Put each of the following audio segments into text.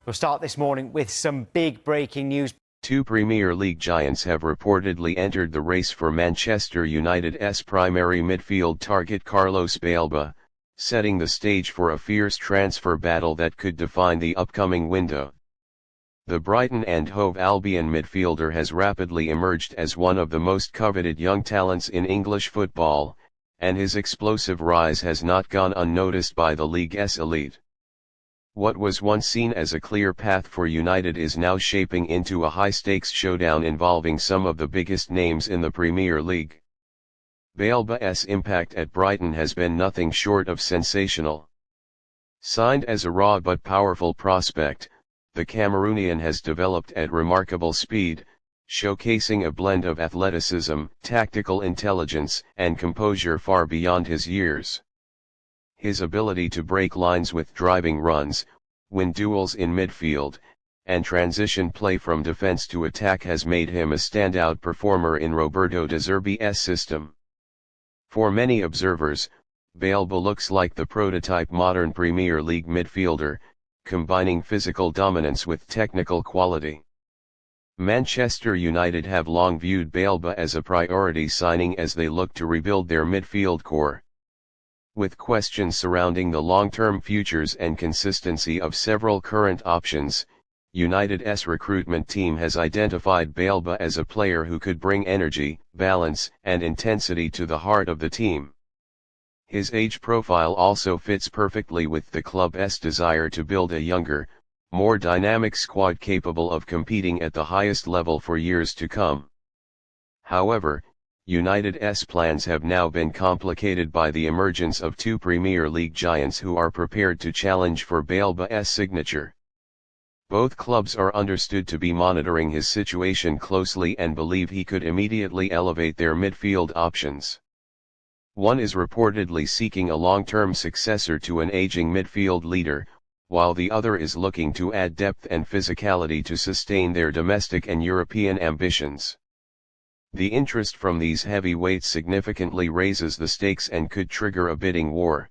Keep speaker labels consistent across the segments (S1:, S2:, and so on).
S1: We'll start this morning with some big breaking news.
S2: Two Premier League giants have reportedly entered the race for Manchester United's primary midfield target Carlos Baleba, setting the stage for a fierce transfer battle that could define the upcoming window. The Brighton and Hove Albion midfielder has rapidly emerged as one of the most coveted young talents in English football, and his explosive rise has not gone unnoticed by the league's elite. What was once seen as a clear path for United is now shaping into a high-stakes showdown involving some of the biggest names in the Premier League. Baleba's impact at Brighton has been nothing short of sensational. Signed as a raw but powerful prospect, the Cameroonian has developed at remarkable speed, showcasing a blend of athleticism, tactical intelligence, and composure far beyond his years. His ability to break lines with driving runs, win duels in midfield, and transition play from defense to attack has made him a standout performer in Roberto De Zerbi's system. For many observers, Baleba looks like the prototype modern Premier League midfielder, combining physical dominance with technical quality. Manchester United have long viewed Baleba as a priority signing as they look to rebuild their midfield core. With questions surrounding the long-term futures and consistency of several current options, United's recruitment team has identified Baleba as a player who could bring energy, balance, and intensity to the heart of the team. His age profile also fits perfectly with the club's desire to build a younger, more dynamic squad capable of competing at the highest level for years to come. However, United's plans have now been complicated by the emergence of two Premier League giants who are prepared to challenge for Baleba's signature. Both clubs are understood to be monitoring his situation closely and believe he could immediately elevate their midfield options. One is reportedly seeking a long-term successor to an aging midfield leader, while the other is looking to add depth and physicality to sustain their domestic and European ambitions. The interest from these heavyweights significantly raises the stakes and could trigger a bidding war.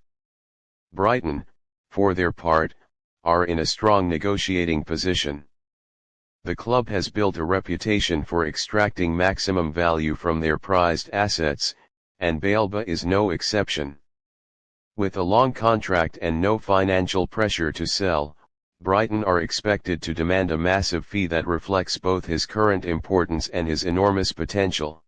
S2: Brighton, for their part, are in a strong negotiating position. The club has built a reputation for extracting maximum value from their prized assets, and Baleba is no exception. With a long contract and no financial pressure to sell, Brighton are expected to demand a massive fee that reflects both his current importance and his enormous potential.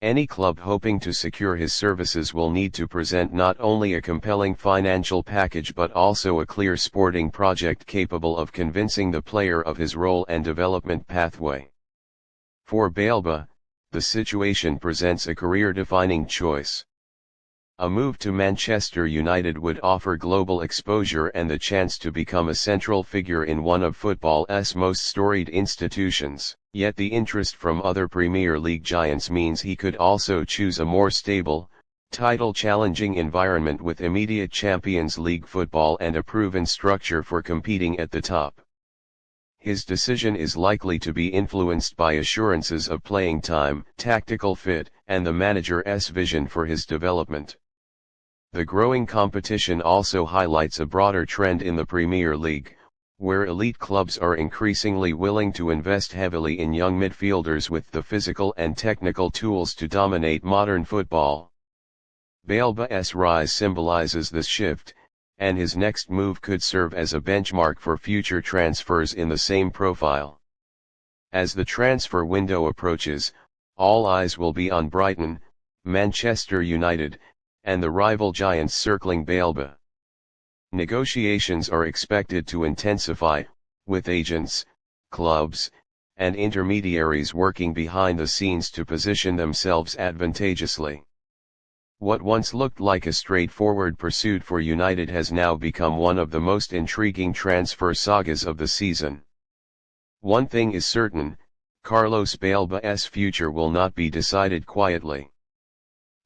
S2: Any club hoping to secure his services will need to present not only a compelling financial package but also a clear sporting project capable of convincing the player of his role and development pathway. For Baleba, the situation presents a career-defining choice. A move to Manchester United would offer global exposure and the chance to become a central figure in one of football's most storied institutions. Yet the interest from other Premier League giants means he could also choose a more stable, title-challenging environment with immediate Champions League football and a proven structure for competing at the top. His decision is likely to be influenced by assurances of playing time, tactical fit, and the manager's vision for his development. The growing competition also highlights a broader trend in the Premier League, where elite clubs are increasingly willing to invest heavily in young midfielders with the physical and technical tools to dominate modern football. Baleba's rise symbolizes this shift, and his next move could serve as a benchmark for future transfers in the same profile. As the transfer window approaches, all eyes will be on Brighton, Manchester United, and the rival giants circling Baleba. Negotiations are expected to intensify, with agents, clubs, and intermediaries working behind the scenes to position themselves advantageously. What once looked like a straightforward pursuit for United has now become one of the most intriguing transfer sagas of the season. One thing is certain, Carlos Baleba's future will not be decided quietly.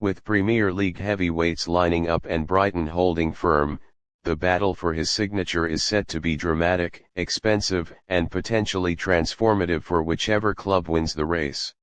S2: With Premier League heavyweights lining up and Brighton holding firm, the battle for his signature is set to be dramatic, expensive, and potentially transformative for whichever club wins the race.